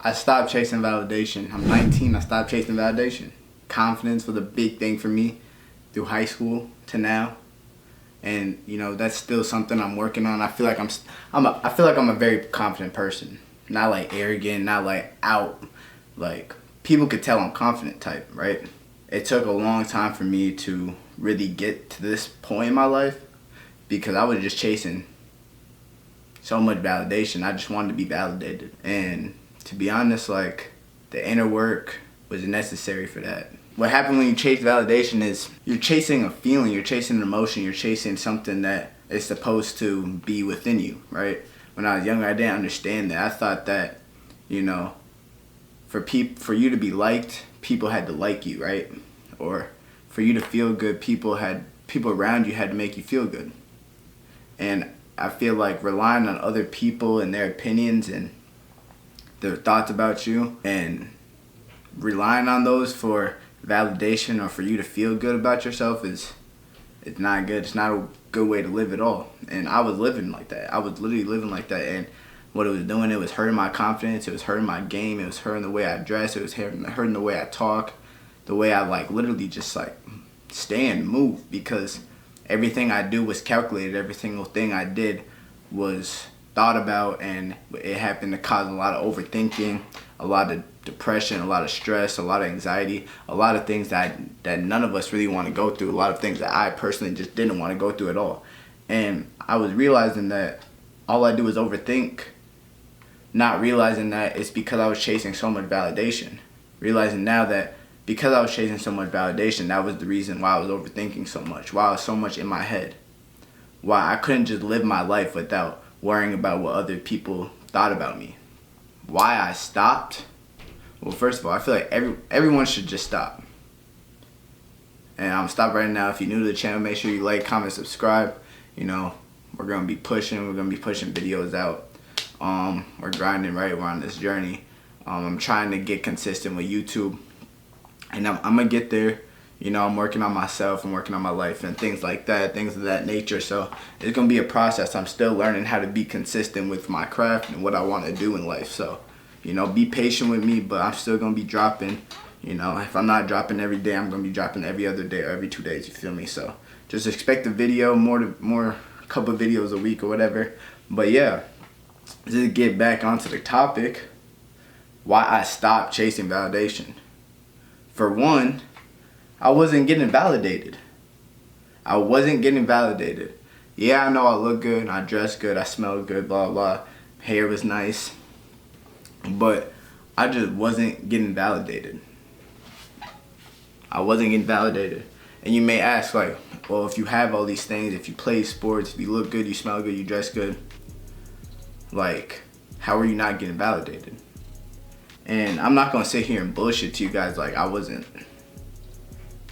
I stopped chasing validation. I'm 19, I stopped chasing validation. Confidence was a big thing for me through high school to now. And you know, that's still something I'm working on. I feel like I'm a very confident person. Not like arrogant, not like out. Like people could tell I'm confident type, right? It took a long time for me to really get to this point in my life because I was just chasing so much validation. I just wanted to be validated. And to be honest, like the inner work was necessary for that. What happened when you chase validation is you're chasing a feeling, you're chasing an emotion, you're chasing something that is supposed to be within you, right? When I was younger, I didn't understand that. I thought that, you know, for you to be liked, people had to like you, right? Or for you to feel good, people around you had to make you feel good. And I feel like relying on other people and their opinions and their thoughts about you and relying on those for validation or for you to feel good about yourself it's not good. It's not a good way to live at all. And I was living like that. I was literally living like that. And what it was doing, it was hurting my confidence. It was hurting my game. It was hurting the way I dress. It was hurting the way I talk, the way I like literally just like stand, move, because everything I do was calculated. Every single thing I did was thought about, and it happened to cause a lot of overthinking, a lot of depression, a lot of stress, a lot of anxiety, a lot of things that none of us really want to go through, a lot of things that I personally just didn't want to go through at all. And I was realizing that all I do is overthink, not realizing that it's because I was chasing so much validation. Realizing now that because I was chasing so much validation, that was the reason why I was overthinking so much, why I was so much in my head, why I couldn't just live my life without worrying about what other people thought about me. Why I stopped? Well, first of all, I feel like everyone should just stop. And I'm stopping right now. If you're new to the channel, make sure you like, comment, subscribe. You know, we're gonna be pushing videos out. We're grinding, right? We're on this journey. I'm trying to get consistent with YouTube, and I'm gonna get there. You know, I'm working on myself, I'm working on my life and things like that, things of that nature. So it's gonna be a process. I'm still learning how to be consistent with my craft and what I want to do in life. So, you know, be patient with me, but I'm still gonna be dropping. You know, if I'm not dropping every day, I'm gonna be dropping every other day or every 2 days, you feel me? So just expect a video, more couple videos a week or whatever. But yeah, just get back onto the topic, why I stopped chasing validation. For one, I wasn't getting validated. I wasn't getting validated. Yeah, I know I look good, I dress good, I smell good, blah, blah. Hair was nice. But I just wasn't getting validated. I wasn't getting validated. And you may ask, like, well, if you have all these things, if you play sports, if you look good, you smell good, you dress good, like, how are you not getting validated? And I'm not gonna sit here and bullshit to you guys like I wasn't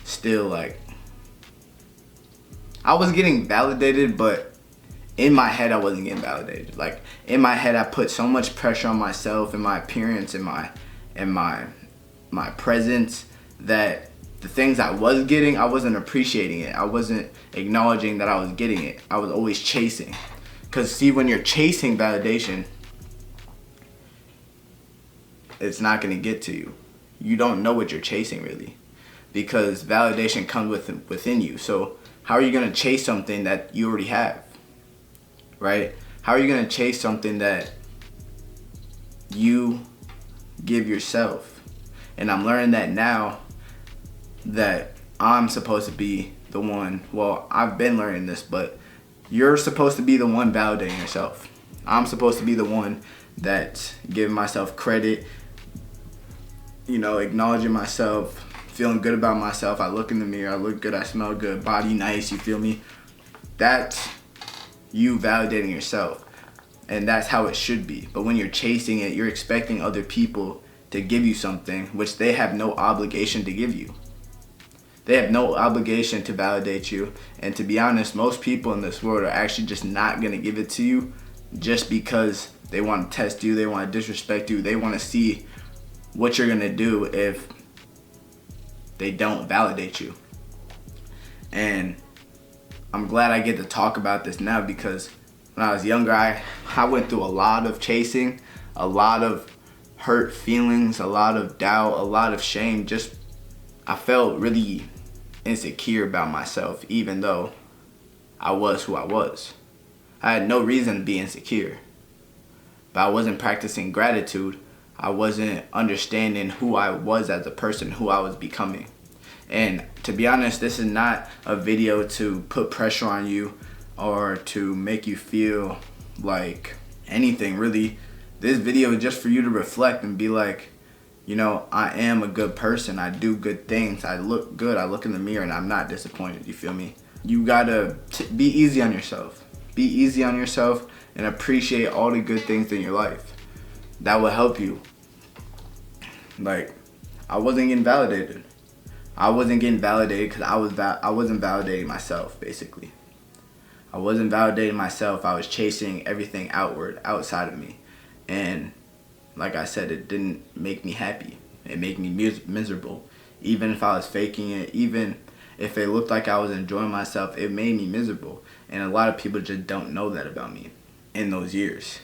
still like, I was getting validated, but in my head I wasn't getting validated. Like in my head I put so much pressure on myself and my appearance and my presence that the things I was getting, I wasn't appreciating it. I wasn't acknowledging that I was getting it. I was always chasing. Cause see, when you're chasing validation, it's not gonna get to you. You don't know what you're chasing really, because validation comes within you. So how are you gonna chase something that you already have, right? How are you gonna chase something that you give yourself? And I'm learning that now that I'm supposed to be the one, well, I've been learning this, but you're supposed to be the one validating yourself. I'm supposed to be the one that's giving myself credit, you know, acknowledging myself, feeling good about myself. I look in the mirror, I look good, I smell good, body nice, you feel me? That's you validating yourself. And that's how it should be. But when you're chasing it, you're expecting other people to give you something which they have no obligation to give you. They have no obligation to validate you. And to be honest, most people in this world are actually just not gonna give it to you just because they want to test you, they want to disrespect you, they want to see what you're gonna do if they don't validate you. And I'm glad I get to talk about this now, because when I was younger, I went through a lot of chasing, a lot of hurt feelings, a lot of doubt, a lot of shame. Just, I felt really insecure about myself, even though I was who I was. I had no reason to be insecure, but I wasn't practicing gratitude. I wasn't understanding who I was as a person, who I was becoming. And to be honest, this is not a video to put pressure on you or to make you feel like anything really. This video is just for you to reflect and be like, you know, I am a good person. I do good things. I look good. I look in the mirror and I'm not disappointed. You feel me? You gotta be easy on yourself. Be easy on yourself and appreciate all the good things in your life. That will help you. Like, I wasn't getting validated. I wasn't getting validated because I wasn't validating myself, basically. I wasn't validating myself. I was chasing everything outward, outside of me. And like I said, it didn't make me happy. It made me miserable. Even if I was faking it, even if it looked like I was enjoying myself, it made me miserable. And a lot of people just don't know that about me in those years.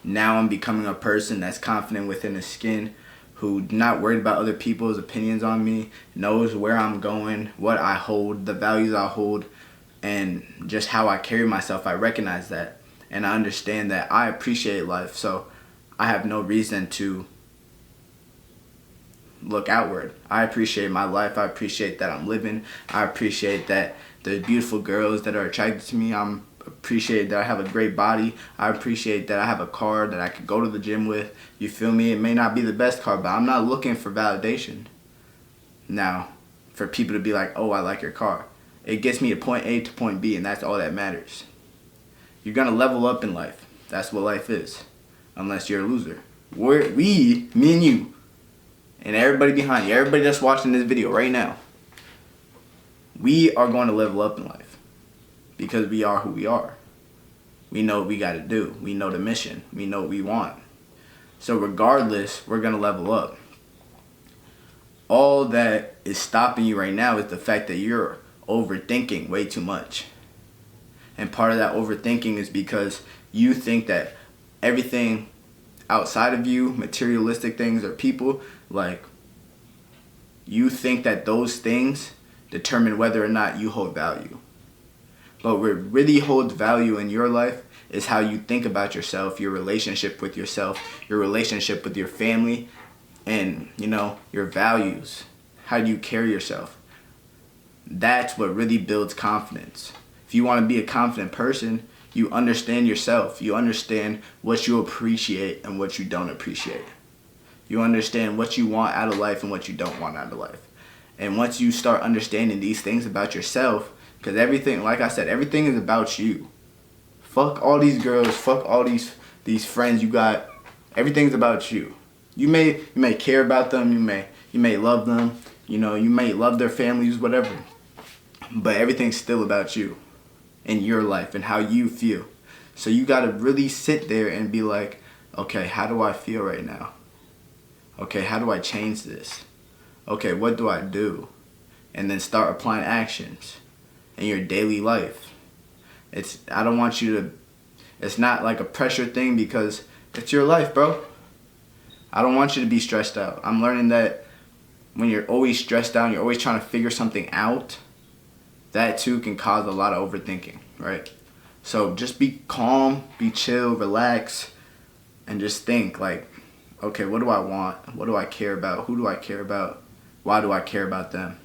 Now I'm becoming a person that's confident within his skin, who not worried about other people's opinions on me, knows where I'm going, what I hold, the values I hold, and just how I carry myself. I recognize that, and I understand that I appreciate life, so I have no reason to look outward. I appreciate my life. I appreciate that I'm living. I appreciate that there's beautiful girls that are attracted to me. I appreciate that I have a great body. I appreciate that I have a car that I could go to the gym with. You feel me? It may not be the best car, but I'm not looking for validation. Now, for people to be like, oh, I like your car. It gets me to point A to point B, and that's all that matters. You're going to level up in life. That's what life is. Unless you're a loser. Me and you, and everybody behind you, everybody that's watching this video right now, we are going to level up in life. Because we are who we are. We know what we got to do. We know the mission. We know what we want. So regardless, we're going to level up. All that is stopping you right now is the fact that you're overthinking way too much. And part of that overthinking is because you think that everything outside of you, materialistic things or people, like, you think that those things determine whether or not you hold value. But what really holds value in your life is how you think about yourself, your relationship with yourself, your relationship with your family, and, you know, your values. How do you carry yourself? That's what really builds confidence. If you want to be a confident person, you understand yourself. You understand what you appreciate and what you don't appreciate. You understand what you want out of life and what you don't want out of life. And once you start understanding these things about yourself, because everything, like I said, everything is about you. Fuck all these girls, fuck all these friends you got. Everything's about you. You may care about them, you may love them, you know, you may love their families, whatever. But everything's still about you and your life and how you feel. So you gotta really sit there and be like, okay, how do I feel right now? Okay, how do I change this? Okay, what do I do? And then start applying actions in your daily life. I don't want you to, it's not like a pressure thing because it's your life, bro. I don't want you to be stressed out. I'm learning that when you're always stressed out, you're always trying to figure something out, that too can cause a lot of overthinking, right? So just be calm, be chill, relax, and just think like, okay, what do I want? What do I care about? Who do I care about? Why do I care about them?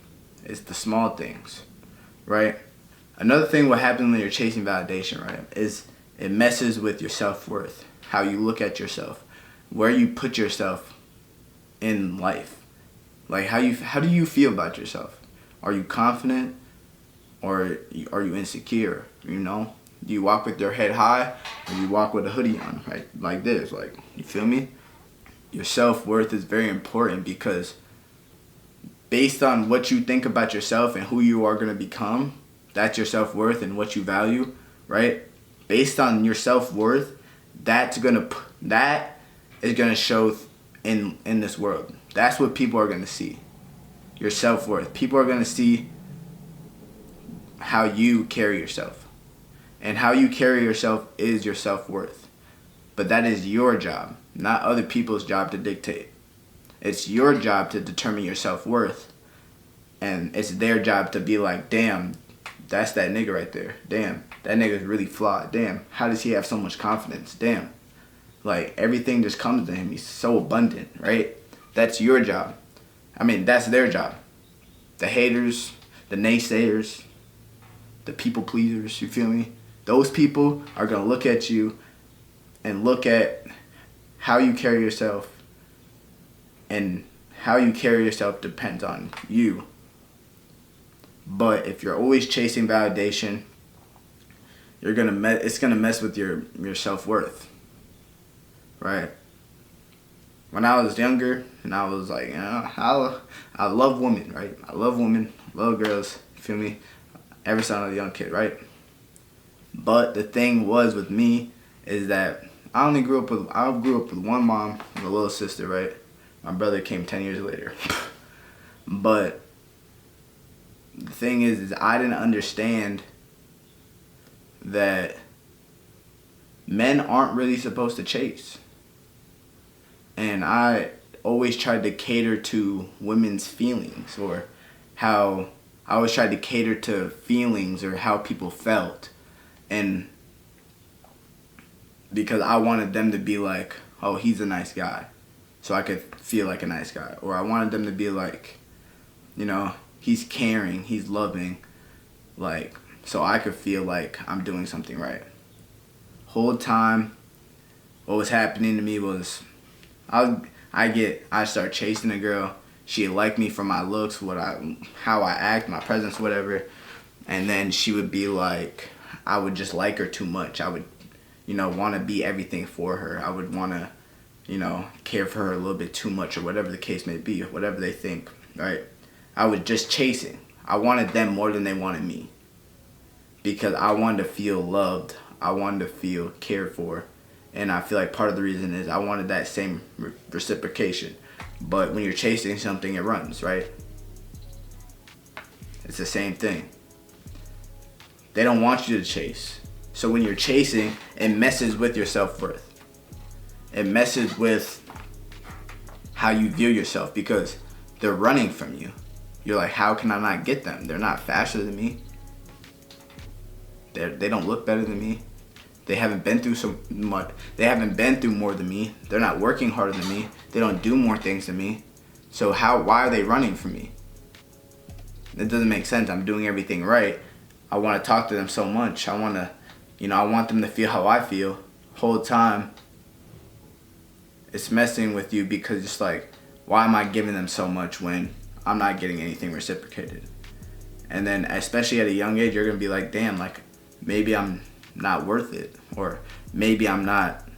It's the small things, right? Another thing what happens when you're chasing validation, right, is it messes with your self-worth, how you look at yourself, where you put yourself in life. Like how do you feel about yourself? Are you confident or are you insecure, you know? Do you walk with your head high or you walk with a hoodie on, right? Like this, like, you feel me? Your self-worth is very important because based on what you think about yourself and who you are going to become, that's your self-worth and what you value, right? Based on your self-worth, that is going to show in this world. That's what people are going to see. Your self-worth. People are going to see how you carry yourself. And how you carry yourself is your self-worth. But that is your job. not other people's job to dictate. It's your job to determine your self-worth. And it's their job to be like, damn, that's that nigga right there. Damn, that nigga's really flawed. Damn, how does he have so much confidence? Damn. Like, everything just comes to him. He's so abundant, right? That's your job. I mean, that's their job. The haters, the naysayers, the people pleasers, you feel me? Those people are going to look at you and look at how you carry yourself, and how you carry yourself depends on you. But if you're always chasing validation, it's gonna mess with your self-worth, right? When I was younger and I was like, I love women, right? I love women, love girls, you feel me? Ever since I was a young kid, right? But the thing was with me is that I grew up with one mom and a little sister, right? My brother came 10 years later. But the thing is I didn't understand that men aren't really supposed to chase. And I always tried to cater to women's feelings, or how I always tried to cater to feelings or how people felt. And because I wanted them to be like, oh, he's a nice guy, so I could feel like a nice guy. Or I wanted them to be like, you know, he's caring, he's loving, like, so I could feel like I'm doing something right. Whole time, what was happening to me was, I start chasing a girl. She'd like me for my looks, how I act, my presence, whatever. And then she would be like, I would just like her too much. I would, want to be everything for her. I would want to, care for her a little bit too much, or whatever the case may be, or whatever they think, right? I was just chasing. I wanted them more than they wanted me, because I wanted to feel loved. I wanted to feel cared for. And I feel like part of the reason is I wanted that same reciprocation. But when you're chasing something, it runs, right? It's the same thing. They don't want you to chase. So when you're chasing, it messes with your self-worth. It messes with how you view yourself, because they're running from you. You're like, how can I not get them? They're not faster than me. They don't look better than me. They haven't been through so much. They haven't been through more than me. They're not working harder than me. They don't do more things than me. So why are they running from me? It doesn't make sense. I'm doing everything right. I want to talk to them so much. I want them to feel how I feel. Whole time, it's messing with you, because it's like, why am I giving them so much when I'm not getting anything reciprocated? And then, especially at a young age, you're going to be like, damn, like, maybe I'm not worth it, or maybe I'm not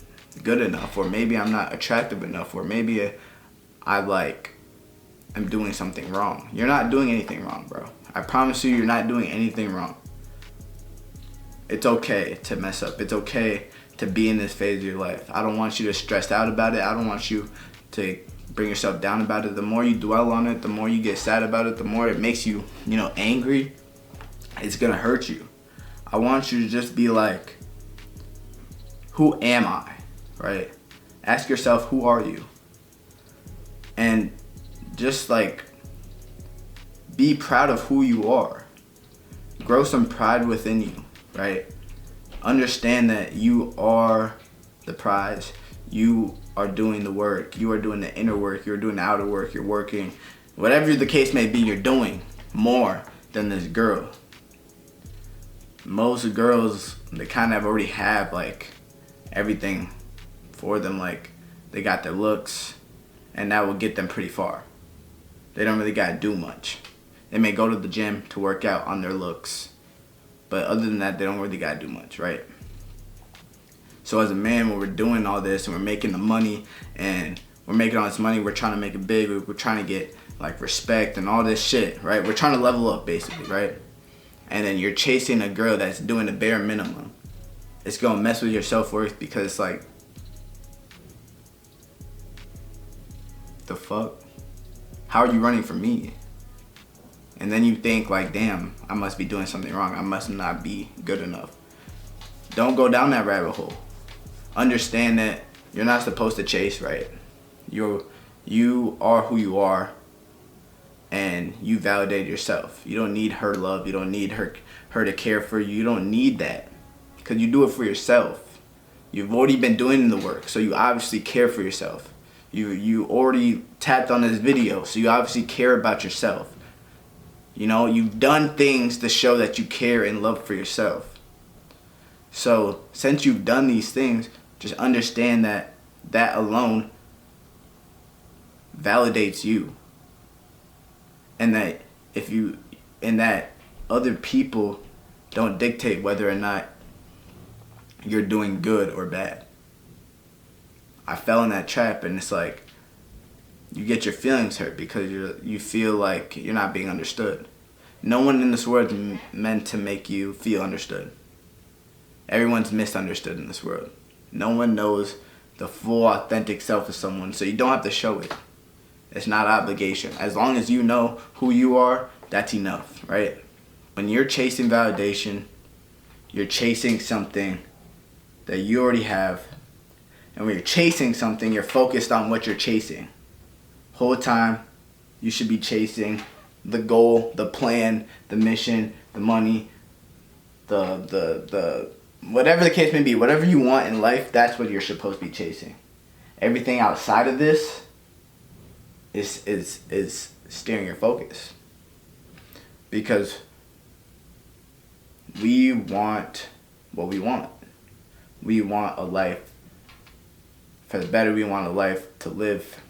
good enough, or maybe I'm not attractive enough, or maybe I'm doing something wrong. You're not doing anything wrong, bro. I promise you're not doing anything wrong. It's okay to mess up. It's okay to be in this phase of your life. I don't want you to stress out about it. I don't want you to bring yourself down about it. The more you dwell on it, the more you get sad about it, the more it makes you, angry. It's gonna hurt you. I want you to just be like, who am I, right? Ask yourself, who are you? And just be proud of who you are. Grow some pride within you, right? Understand that you are the prize. You are doing the work. You are doing the inner work. You're doing the outer work. You're working. Whatever the case may be, you're doing more than this girl. Most girls, they kind of already have everything for them. They got their looks, and that will get them pretty far. They don't really got to do much. They may go to the gym to work out on their looks, but other than that, they don't really got to do much, right? So as a man, when we're doing all this and we're making the money, and we're making all this money, we're trying to make it big, we're trying to get respect and all this shit, right? We're trying to level up, basically, right? And then you're chasing a girl that's doing the bare minimum. It's gonna mess with your self-worth, because it's like, the fuck? How are you running from me? And then you think damn, I must be doing something wrong. I must not be good enough. Don't go down that rabbit hole. Understand that You're not supposed to chase, right? You are who you are, and you validate yourself. You don't need her love. You don't need her to care for you. You don't need that, because you do it for yourself. You've already been doing the work, so you obviously care for yourself. You already tapped on this video, so you obviously care about yourself. You know, you've done things to show that you care and love for yourself. So since you've done these things, just understand that that alone validates you. And that other people don't dictate whether or not you're doing good or bad. I fell in that trap, and it's like you get your feelings hurt because you feel like you're not being understood. No one in this world is meant to make you feel understood. Everyone's misunderstood in this world. No one knows the full authentic self of someone, so you don't have to show it. It's not obligation. As long as you know who you are, that's enough, right? When you're chasing validation, you're chasing something that you already have. And when you're chasing something, you're focused on what you're chasing. Whole time, you should be chasing the goal, the plan, the mission, the money, the whatever the case may be, whatever you want in life, that's what you're supposed to be chasing. Everything outside of this is steering your focus. Because we want what we want. We want a life for the better. We want a life to live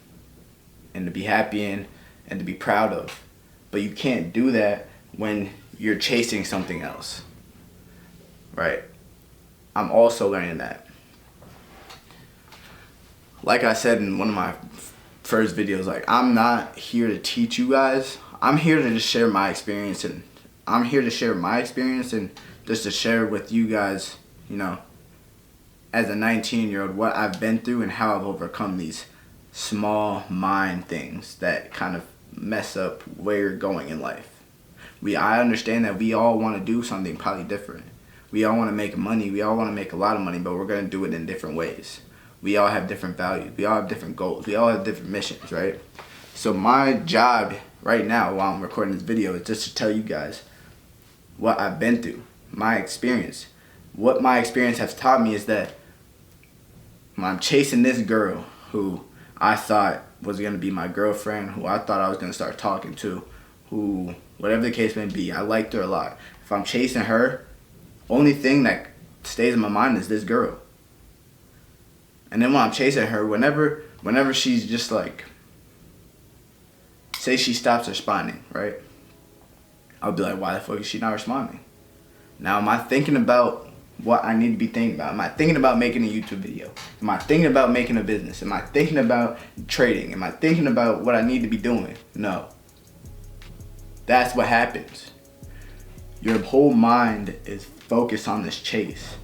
and to be happy in and to be proud of. But you can't do that when you're chasing something else. Right? I'm also learning that. Like I said in one of my first videos, like, I'm not here to teach you guys. I'm here to just share my experience, and just to share with you guys, you know, as a 19-year-old, what I've been through and how I've overcome these small mind things that kind of mess up where you're going in life. I understand that we all want to do something probably different. We all want to make money. We all want to make a lot of money, but we're going to do it in different ways. We all have different values. We all have different goals. We all have different missions, right? So my job right now while I'm recording this video is just to tell you guys what I've been through, my experience. What my experience has taught me is that when I'm chasing this girl who I thought was going to be my girlfriend, who I thought I was going to start talking to, who, whatever the case may be, I liked her a lot. If I'm chasing her, only thing that stays in my mind is this girl. And then when I'm chasing her, whenever she's just like, say she stops responding, right? I'll be like, why the fuck is she not responding? Now, am I thinking about what I need to be thinking about? Am I thinking about making a YouTube video? Am I thinking about making a business? Am I thinking about trading? Am I thinking about what I need to be doing? No. That's what happens. Your whole mind is focused on this chase.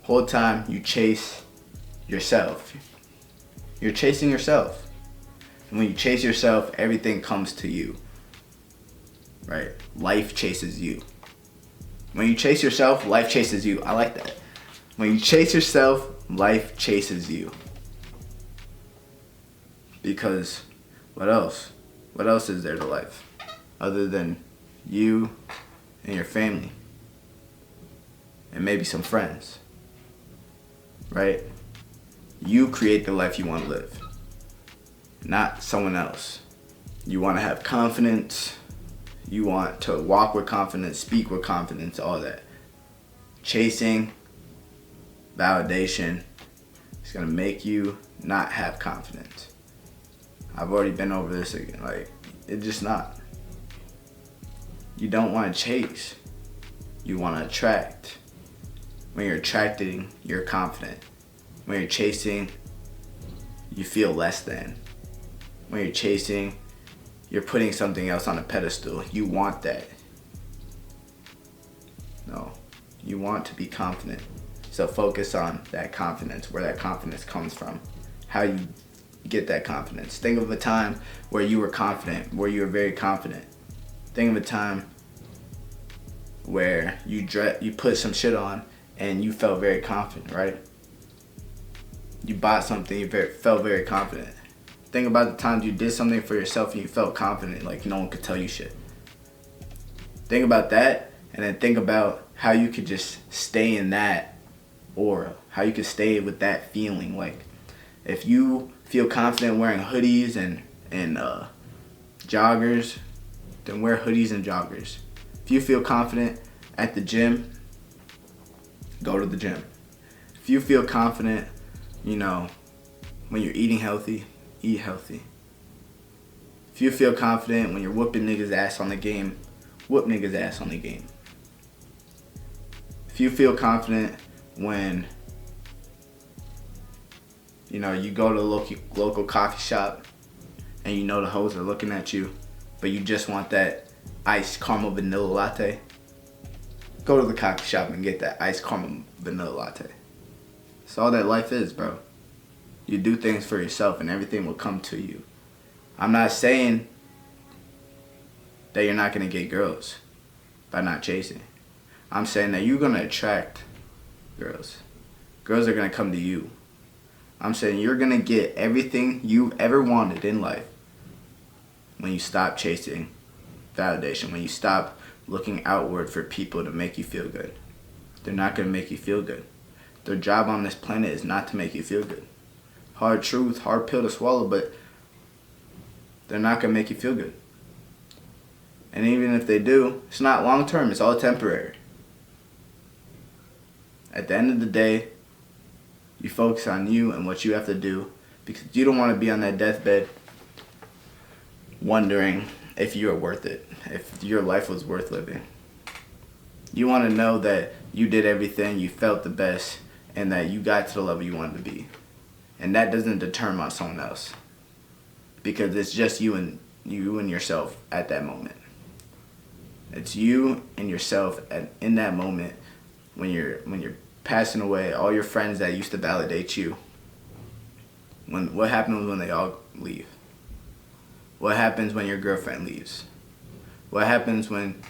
Whole time you chase yourself. You're chasing yourself. And when you chase yourself, everything comes to you. Right? Life chases you. When you chase yourself, life chases you. I like that. When you chase yourself, life chases you. Because what else? What else is there to life other than you and your family and maybe some friends? Right? You create the life you want to live, not someone else. You want to have confidence. You want to walk with confidence, speak with confidence, all that. Chasing validation is going to make you not have confidence. I've already been over this again. Like, it's just not. You don't want to chase. You want to attract. When you're attracting, you're confident. When you're chasing, you feel less than. When you're chasing, you're putting something else on a pedestal. You want that. No, you want to be confident. So focus on that confidence, where that confidence comes from, how you get that confidence. Think of a time where you were confident, where you were very confident. Think of a time where you put some shit on and you felt very confident, right? you bought something, you felt very confident. Think about the times you did something for yourself and you felt confident, like no one could tell you shit. Think about that, and then think about how you could just stay in that aura, how you could stay with that feeling. Like, if you feel confident wearing hoodies and joggers, then wear hoodies and joggers. If you feel confident at the gym, go to the gym. If you feel confident, when you're eating healthy, eat healthy. If you feel confident when you're whooping niggas' ass on the game, whoop niggas' ass on the game. If you feel confident when, you go to the local coffee shop and the hoes are looking at you, but you just want that iced caramel vanilla latte, go to the coffee shop and get that iced caramel vanilla latte. That's all that life is, bro. You do things for yourself and everything will come to you. I'm not saying that you're not going to get girls by not chasing. I'm saying that you're going to attract girls. Girls are going to come to you. I'm saying you're going to get everything you've ever wanted in life when you stop chasing validation, when you stop looking outward for people to make you feel good. They're not going to make you feel good. Their job on this planet is not to make you feel good. Hard truth, hard pill to swallow, but they're not going to make you feel good. And even if they do, it's not long term, it's all temporary. At the end of the day, you focus on you and what you have to do, because you don't want to be on that deathbed wondering if you are worth it, if your life was worth living. You want to know that you did everything, you felt the best, and that you got to the level you wanted to be. And that doesn't determine someone else, because it's just you and yourself at that moment. It's you and yourself in that moment when you're passing away. All your friends that used to validate you, what happens when they all leave? What happens when your girlfriend leaves? What happens when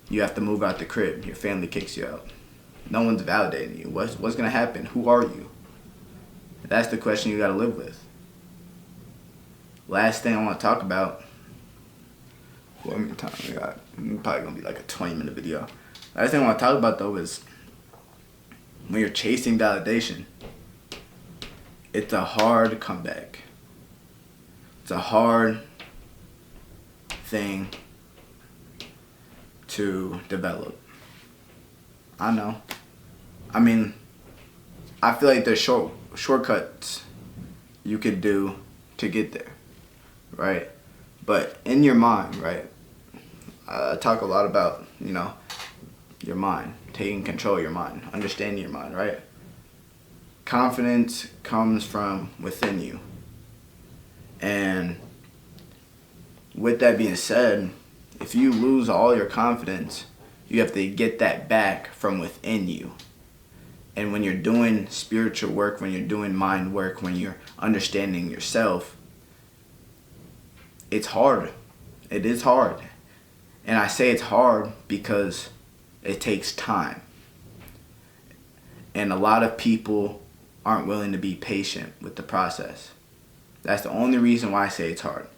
you have to move out the crib, your family kicks you out? No one's validating you. What's gonna happen? Who are you? That's the question you gotta live with. Last thing I want to talk about. What many time we got? Probably gonna be like a 20-minute video. Last thing I want to talk about though is when you're chasing validation, it's a hard comeback. It's a hard thing to develop. I know. I mean, I feel like there's shortcuts you could do to get there, right? But in your mind, right? I talk a lot about, your mind, taking control of your mind, understanding your mind, right? Confidence comes from within you. And with that being said, if you lose all your confidence, you have to get that back from within you. And when you're doing spiritual work, when you're doing mind work, when you're understanding yourself, it's hard. It is hard. And I say it's hard because it takes time. And a lot of people aren't willing to be patient with the process. That's the only reason why I say it's hard.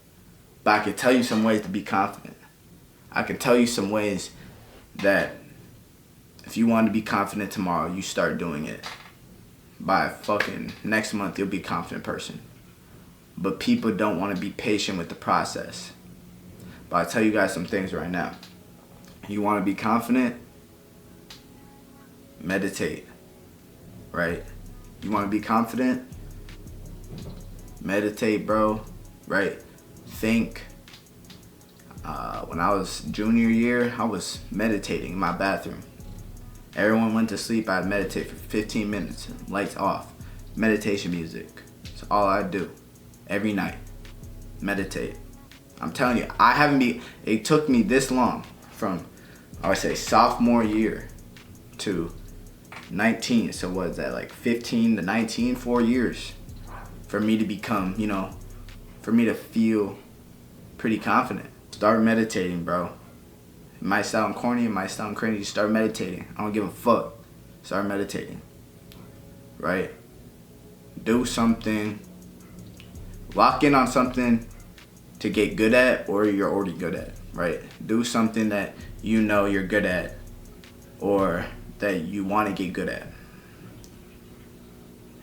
But I can tell you some ways to be confident. I can tell you some ways that if you want to be confident tomorrow, you start doing it. By fucking next month, you'll be a confident person. But people don't want to be patient with the process. But I'll tell you guys some things right now. You want to be confident? Meditate. Right? You want to be confident? Meditate, bro. Right? Think. When I was junior year, I was meditating in my bathroom. Everyone went to sleep, I'd meditate for 15 minutes. Lights off. Meditation music. That's all I do. Every night. Meditate. I'm telling you, it took me this long from, I would say, sophomore year to 19. So what is that, like 15 to 19, 4 years for me to become, for me to feel pretty confident. Start meditating, bro. It might sound corny, it might sound crazy. Start meditating. I don't give a fuck. Start meditating. Right? do something, lock in on something to get good at or you're already good at, right? Do something that you know you're good at or that you want to get good at.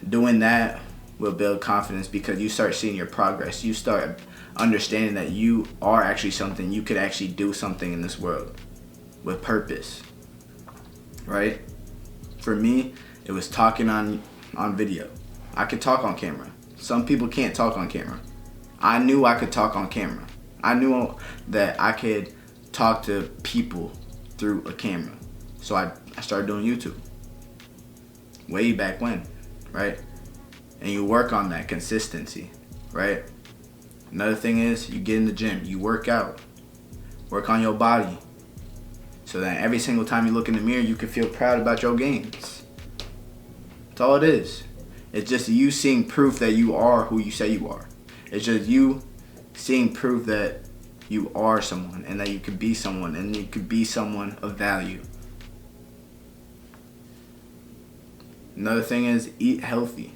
Doing that will build confidence because you start seeing your progress. You start understanding that you are actually something. You could actually do something in this world with purpose, right? For me, it was talking on video. I could talk on camera. Some people can't talk on camera. I knew I could talk on camera. I knew that I could talk to people through a camera. So I started doing YouTube way back when, right? And you work on that consistency, right? Another thing is you get in the gym, you work out, work on your body so that every single time you look in the mirror, you can feel proud about your gains. That's all it is. It's just you seeing proof that you are who you say you are. It's just you seeing proof that you are someone and that you could be someone and you could be someone of value. Another thing is eat healthy.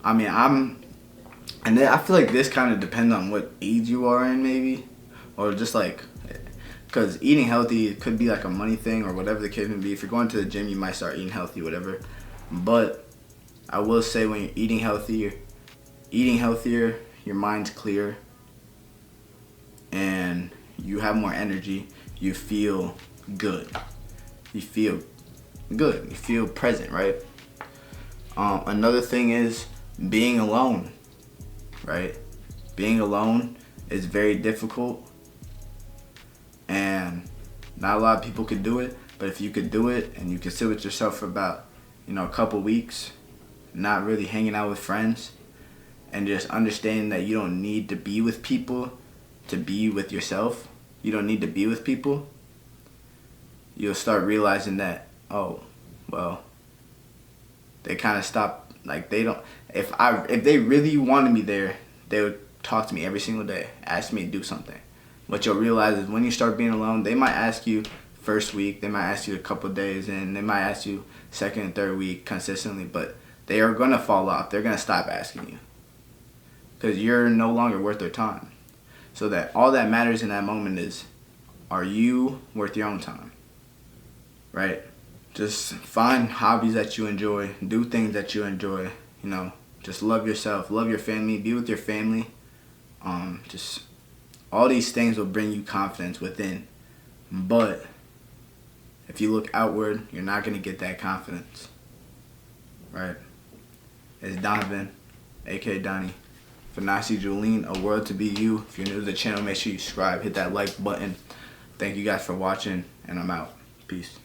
I feel like this kind of depends on what age you are in maybe, or just like, because eating healthy could be like a money thing or whatever the case may be. If you're going to the gym, you might start eating healthy, whatever. But I will say when you're eating healthier, your mind's clear and you have more energy. You feel good. You feel present, right? Another thing is being alone, right? Being alone is very difficult and not a lot of people could do it, but if you could do it and you could sit with yourself for about, a couple weeks, not really hanging out with friends and just understanding that you don't need to be with people to be with yourself. You don't need to be with people. You'll start realizing that, oh, well, they kind of stop, like they don't, if they really wanted me there, they would talk to me every single day, ask me to do something. What you'll realize is when you start being alone, they might ask you first week, they might ask you a couple of days, and they might ask you second and third week consistently, but they are going to fall off. They're going to stop asking you because you're no longer worth their time. So that all that matters in that moment is, are you worth your own time, right? Just find hobbies that you enjoy, do things that you enjoy, just love yourself, love your family, be with your family. Just all these things will bring you confidence within. But if you look outward, you're not going to get that confidence, right? It's Donovan, aka Donnie. FANASI, JULENE, a world to be you. If you're new to the channel, make sure you subscribe, hit that like button. Thank you guys for watching, and I'm out. Peace.